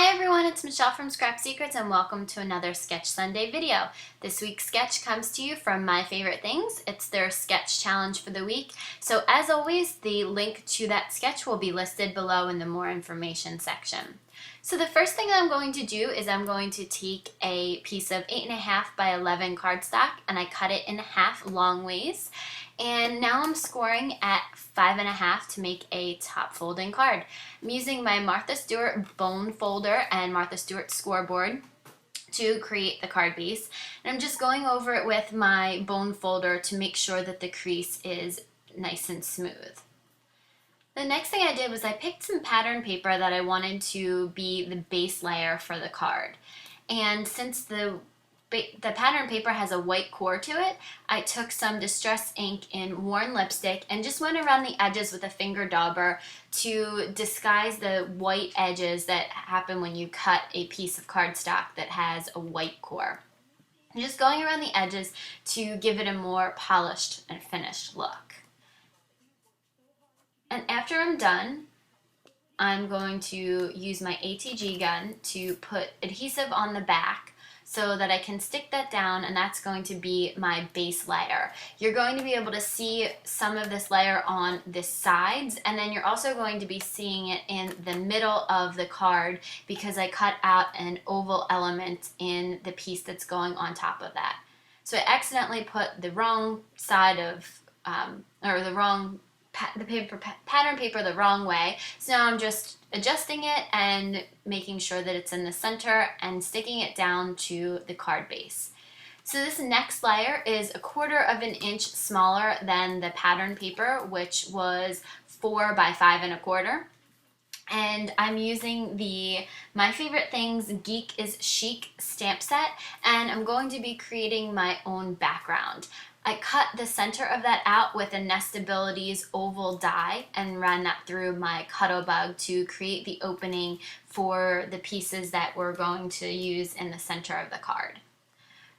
Hi everyone, it's Michelle from Scrap Secrets and welcome to another Sketch Sunday video. This week's sketch comes to you from My Favorite Things. It's their sketch challenge for the week. So as always, the link to that sketch will be listed below in the more information section. So the first thing I'm going to do is I'm going to take a piece of 8.5 by 11 cardstock and I cut it in half long ways. And now I'm scoring at 5.5 to make a top folding card. I'm using my Martha Stewart bone folder and Martha Stewart scoreboard to create the card base. And I'm just going over it with my bone folder to make sure that the crease is nice and smooth. The next thing I did was I picked some pattern paper that I wanted to be the base layer for the card. And since the pattern paper has a white core to it, I took some distress ink in worn lipstick and just went around the edges with a finger dauber to disguise the white edges that happen when you cut a piece of cardstock that has a white core. I'm just going around the edges to give it a more polished and finished look. And after I'm done, I'm going to use my ATG gun to put adhesive on the back so that I can stick that down, and that's going to be my base layer. You're going to be able to see some of this layer on the sides, and then you're also going to be seeing it in the middle of the card because I cut out an oval element in the piece that's going on top of that. So I accidentally put the wrong side of, pattern paper the wrong way. So now I'm just adjusting it and making sure that it's in the center and sticking it down to the card base. So this next layer is 1/4 inch smaller than the pattern paper, which was 4 by 5.25. And I'm using the My Favorite Things Geek is Chic stamp set, and I'm going to be creating my own background. I cut the center of that out with a Nestabilities oval die and ran that through my Cuttlebug to create the opening for the pieces that we're going to use in the center of the card.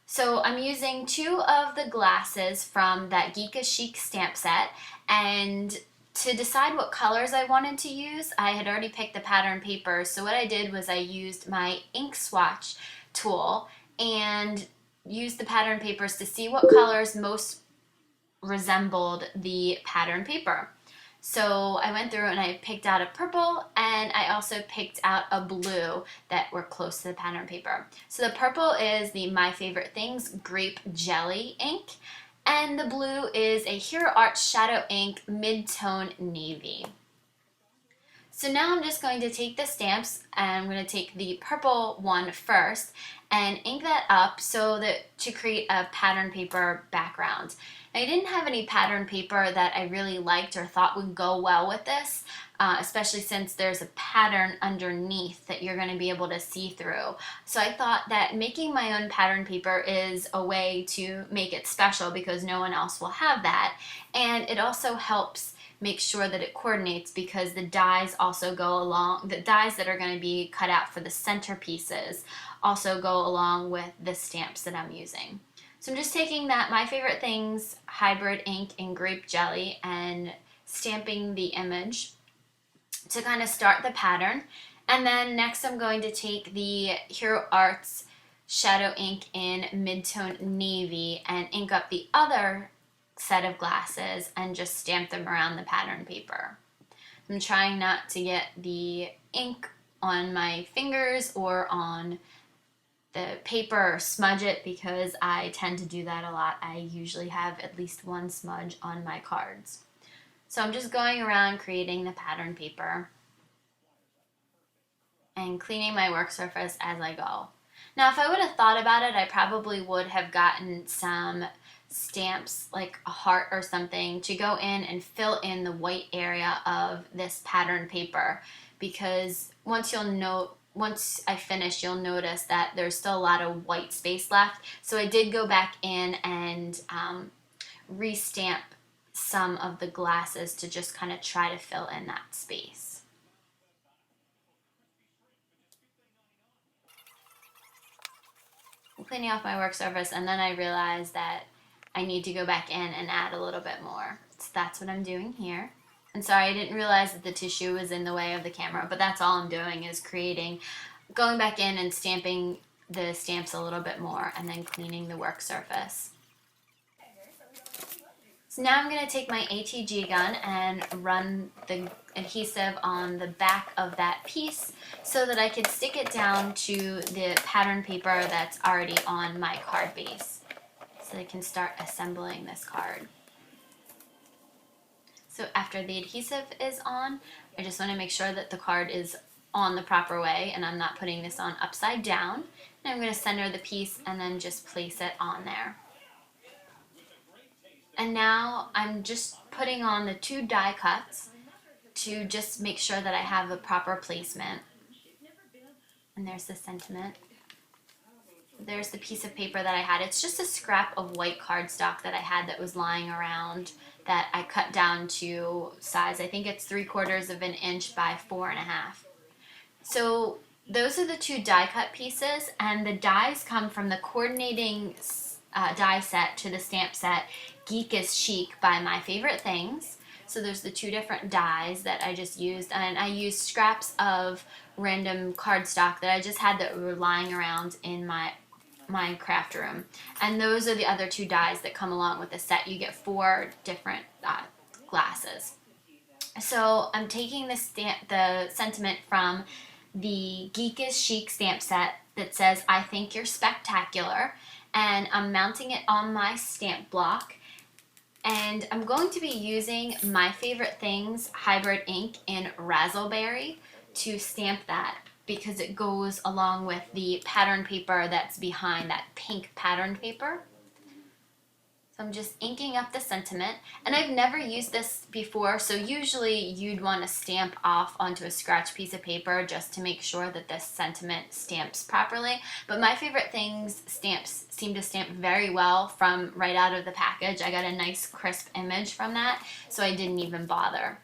So I'm using 2 of the glasses from that Geek is Chic stamp set, and to decide what colors I wanted to use, I had already picked the pattern paper, so what I did was I used my ink swatch tool and used the pattern papers to see what colors most resembled the pattern paper. So I went through and I picked out a purple, and I also picked out a blue that were close to the pattern paper. So the purple is the My Favorite Things Grape Jelly ink, and the blue is a Hero Art Shadow Ink Mid-Tone Navy. So now I'm just going to take the stamps, and I'm going to take the purple one first and ink that up so that to create a pattern paper background. I didn't have any pattern paper that I really liked or thought would go well with this, especially since there's a pattern underneath that you're going to be able to see through. So I thought that making my own pattern paper is a way to make it special because no one else will have that, and it also helps make sure that it coordinates because the dies also go along, the dies that are going to be cut out for the center pieces also go along with the stamps that I'm using. So I'm just taking that My Favorite Things hybrid ink in grape jelly and stamping the image to kind of start the pattern. And then next I'm going to take the Hero Arts shadow ink in mid-tone navy and ink up the other set of glasses and just stamp them around the pattern paper. I'm trying not to get the ink on my fingers or on the paper or smudge it because I tend to do that a lot. I usually have at least one smudge on my cards. So I'm just going around creating the pattern paper and cleaning my work surface as I go. Now if I would have thought about it, I probably would have gotten some stamps like a heart or something to go in and fill in the white area of this pattern paper, because once I finish, you'll notice that there's still a lot of white space left. So I did go back in and restamp some of the glasses to just kind of try to fill in that space. I'm cleaning off my work surface, and then I realized that I need to go back in and add a little bit more. So that's what I'm doing here. And sorry, I didn't realize that the tissue was in the way of the camera, but that's all I'm doing is creating going back in and stamping the stamps a little bit more and then cleaning the work surface. So now I'm going to take my ATG gun and run the adhesive on the back of that piece so that I can stick it down to the pattern paper that's already on my card base, so I can start assembling this card. So after the adhesive is on, I just want to make sure that the card is on the proper way and I'm not putting this on upside down. And I'm going to center the piece and then just place it on there. And now I'm just putting on the 2 die cuts to just make sure that I have the proper placement. And there's the sentiment. There's the piece of paper that I had. It's just a scrap of white cardstock that I had that was lying around that I cut down to size. I think it's 3/4 of an inch by 4.5. So those are the 2 die cut pieces, and the dies come from the coordinating die set to the stamp set Geek is Chic by My Favorite Things. So there's the 2 different dies that I just used, and I used scraps of random cardstock that I just had that were lying around in my craft room. And those are the other 2 dies that come along with the set. You get 4 different glasses. So I'm taking the sentiment from the Geek is Chic stamp set that says, "I think you're spectacular," and I'm mounting it on my stamp block. And I'm going to be using My Favorite Things hybrid ink in Razzleberry to stamp that, because it goes along with the pattern paper that's behind that pink pattern paper. So I'm just inking up the sentiment, and I've never used this before, so usually you'd want to stamp off onto a scratch piece of paper just to make sure that this sentiment stamps properly. But My Favorite Things stamps seem to stamp very well from right out of the package. I got a nice crisp image from that, so I didn't even bother.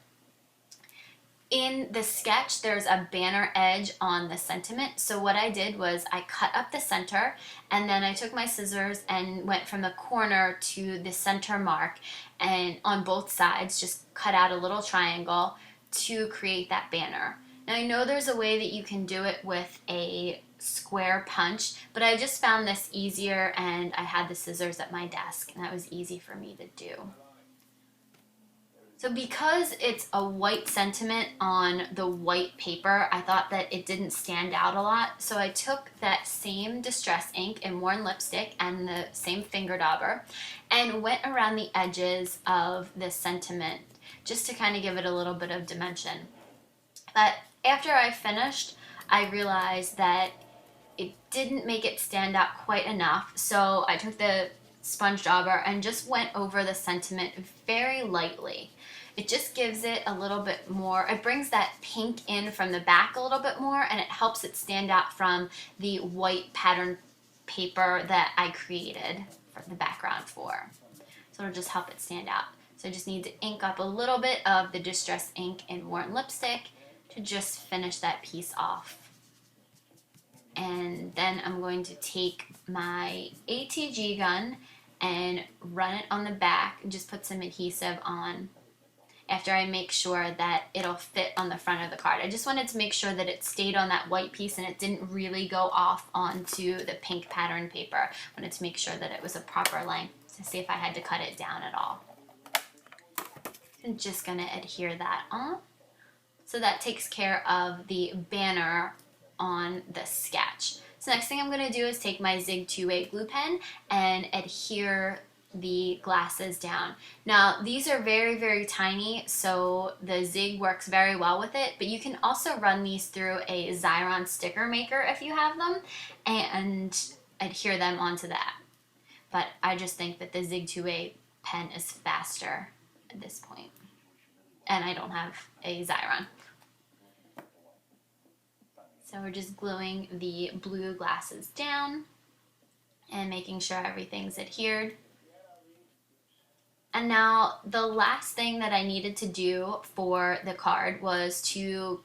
In the sketch, there's a banner edge on the sentiment, so what I did was I cut up the center, and then I took my scissors and went from the corner to the center mark, and on both sides just cut out a little triangle to create that banner. Now I know there's a way that you can do it with a square punch, but I just found this easier, and I had the scissors at my desk, and that was easy for me to do. So because it's a white sentiment on the white paper, I thought that it didn't stand out a lot. So I took that same distress ink and worn lipstick and the same finger dauber and went around the edges of the sentiment just to kind of give it a little bit of dimension. But after I finished, I realized that it didn't make it stand out quite enough. So I took the sponge dauber and just went over the sentiment very lightly. It just gives it a little bit more, it brings that pink in from the back a little bit more, and it helps it stand out from the white pattern paper that I created for the background for. So it'll just help it stand out. So I just need to ink up a little bit of the distress ink and worn lipstick to just finish that piece off. And then I'm going to take my ATG gun and run it on the back and just put some adhesive on after I make sure that it'll fit on the front of the card. I just wanted to make sure that it stayed on that white piece and it didn't really go off onto the pink pattern paper. I wanted to make sure that it was a proper length to see if I had to cut it down at all. I'm just going to adhere that on. So that takes care of the banner on the sketch. So next thing I'm going to do is take my Zig 2A glue pen and adhere the glasses down. Now these are very, very tiny, so the Zig works very well with it, but you can also run these through a Xyron sticker maker if you have them and adhere them onto that. But I just think that the Zig 2A pen is faster at this point, and I don't have a Xyron. So we're just gluing the blue glasses down and making sure everything's adhered. And now the last thing that I needed to do for the card was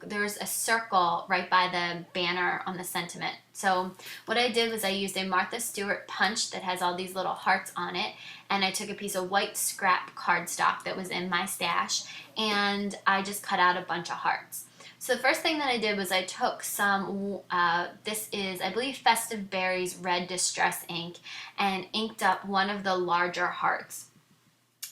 there's a circle right by the banner on the sentiment. So what I did was I used a Martha Stewart punch that has all these little hearts on it, and I took a piece of white scrap cardstock that was in my stash, and I just cut out a bunch of hearts. So the first thing that I did was I took some, this is, I believe, Festive Berries Red Distress ink, and inked up one of the larger hearts.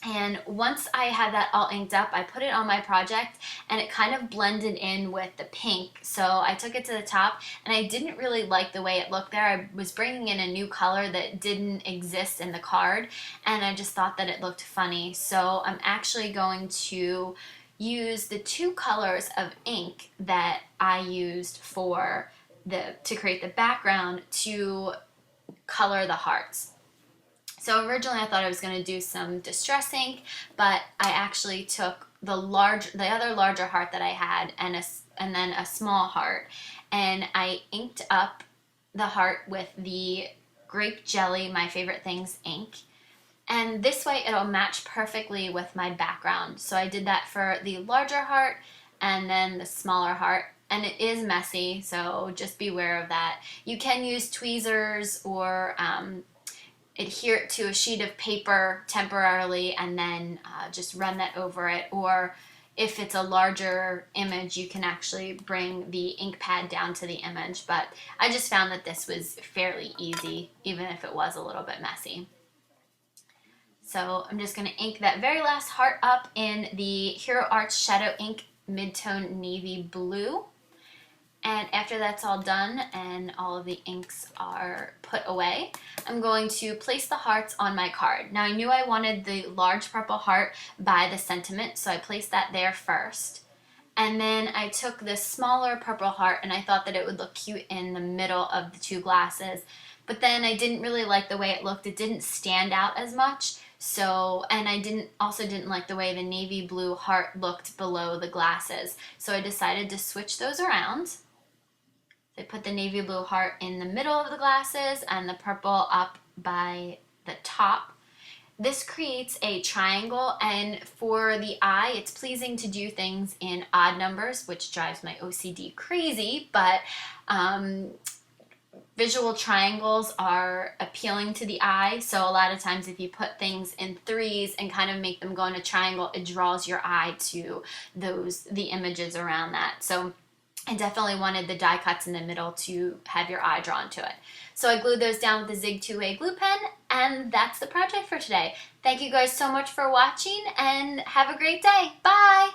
And once I had that all inked up, I put it on my project and it kind of blended in with the pink. So I took it to the top and I didn't really like the way it looked there. I was bringing in a new color that didn't exist in the card and I just thought that it looked funny. So I'm actually going to use the two colors of ink that I used for to create the background to color the hearts. So originally I thought I was going to do some distress ink, but I actually took the other larger heart that I had and then a small heart, and I inked up the heart with the Grape Jelly, My Favorite Things ink. And this way it'll match perfectly with my background. So I did that for the larger heart and then the smaller heart. And it is messy, so just beware of that. You can use tweezers or adhere it to a sheet of paper temporarily and then just run that over it. Or if it's a larger image, you can actually bring the ink pad down to the image. But I just found that this was fairly easy, even if it was a little bit messy. So I'm just going to ink that very last heart up in the Hero Arts Shadow Ink Midtone Navy Blue. And after that's all done and all of the inks are put away, I'm going to place the hearts on my card. Now I knew I wanted the large purple heart by the sentiment, so I placed that there first. And then I took this smaller purple heart and I thought that it would look cute in the middle of the two glasses. But then I didn't really like the way it looked. It didn't stand out as much. So, and I also didn't like the way the navy blue heart looked below the glasses. So I decided to switch those around. I put the navy blue heart in the middle of the glasses and the purple up by the top. This creates a triangle, and for the eye, it's pleasing to do things in odd numbers, which drives my OCD crazy, but visual triangles are appealing to the eye. So a lot of times if you put things in threes and kind of make them go in a triangle, it draws your eye to the images around that. So I definitely wanted the die cuts in the middle to have your eye drawn to it. So I glued those down with the Zig 2-way glue pen, and that's the project for today. Thank you guys so much for watching, and have a great day. Bye!